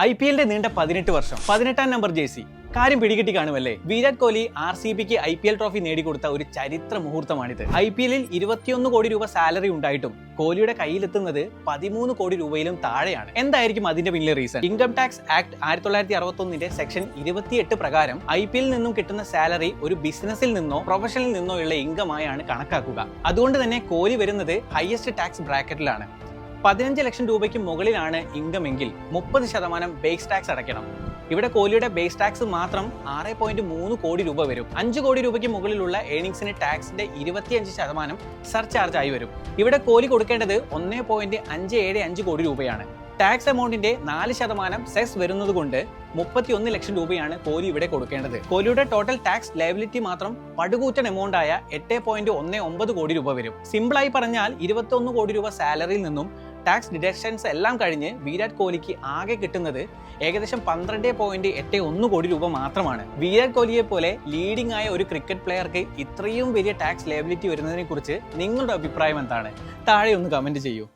IPL നീണ്ട 18 വർഷം 18ാം number jersey കാര്യം പിടികിട്ടി കാണുമല്ലേ. വിരാട് കോഹ്ലി RCBക്ക് IPL ട്രോഫി നേടിക്കൊടുത്ത ഒരു ചരിത്ര മുഹൂർത്തമാണിത്. IPL 21 കോടി രൂപ സാലറി ഉണ്ടായിട്ടും കോഹ്ലിയുടെ കയ്യിലെത്തുന്നത് 13 കോടി രൂപയിലും താഴെയാണ്. എന്തായിരിക്കും അതിന്റെ പിന്നിലെ reason? Income tax act 1961 section 28 പ്രകാരം IPL നിന്നും കിട്ടുന്ന സാലറി ഒരു ബിസിനസ്സിൽ നിന്നോ പ്രൊഫഷനിൽ നിന്നോ ഉള്ള ഇൻകമായാണ് കണക്കാക്കുക. അതുകൊണ്ട് തന്നെ കോഹ്ലി വരുന്നത് ഹയസ്റ്റ് ടാക്സ് ബ്രാക്കറ്റിലാണ്. 15 ലക്ഷം രൂപയ്ക്ക് മുകളിലാണ് ഇൻകം എങ്കിൽ 30% ബേസ് ടാക്സ് അടയ്ക്കണം. ഇവിടെ കോഹ്ലിയുടെ ബേസ് ടാക്സ് മാത്രം 6.3 കോടി രൂപ വരും. 5 കോടി രൂപയ്ക്ക് മുകളിലുള്ള ഏണിംഗ്സിന് ടാക്സിന്റെ 25% സർചാർജ് ആയി വരും. ഇവിടെ കോഹ്ലി കൊടുക്കേണ്ടത് 1.575 കോടി രൂപയാണ്. ടാക്സ് എമൗണ്ടിന്റെ 4% സെസ് വരുന്നത് കൊണ്ട് 31 ലക്ഷം രൂപയാണ് കോഹ്ലി ഇവിടെ കൊടുക്കേണ്ടത്. കോഹ്ലിയുടെ ടോട്ടൽ ടാക്സ് ലയബിലിറ്റി മാത്രം പടുകൂറ്റൻ എമൗണ്ട് ആയ 8.19 കോടി രൂപ വരും. സിമ്പിളായി പറഞ്ഞാൽ 21 കോടി രൂപ സാലറിയിൽ നിന്നും ടാക്സ് ഡിഡക്ഷൻസ് എല്ലാം കഴിഞ്ഞ് വിരാട് കോഹ്ലിക്ക് ആകെ കിട്ടുന്നത് ഏകദേശം 12.81 കോടി രൂപ മാത്രമാണ്. വിരാട് കോഹ്ലിയെ പോലെ ലീഡിംഗ് ആയ ഒരു ക്രിക്കറ്റ് പ്ലെയർക്ക് ഇത്രയും വലിയ ടാക്സ് ലയബിലിറ്റി വരുന്നതിനെ കുറിച്ച് നിങ്ങളുടെ അഭിപ്രായം എന്താണ്? താഴെ ഒന്ന് കമന്റ് ചെയ്യൂ.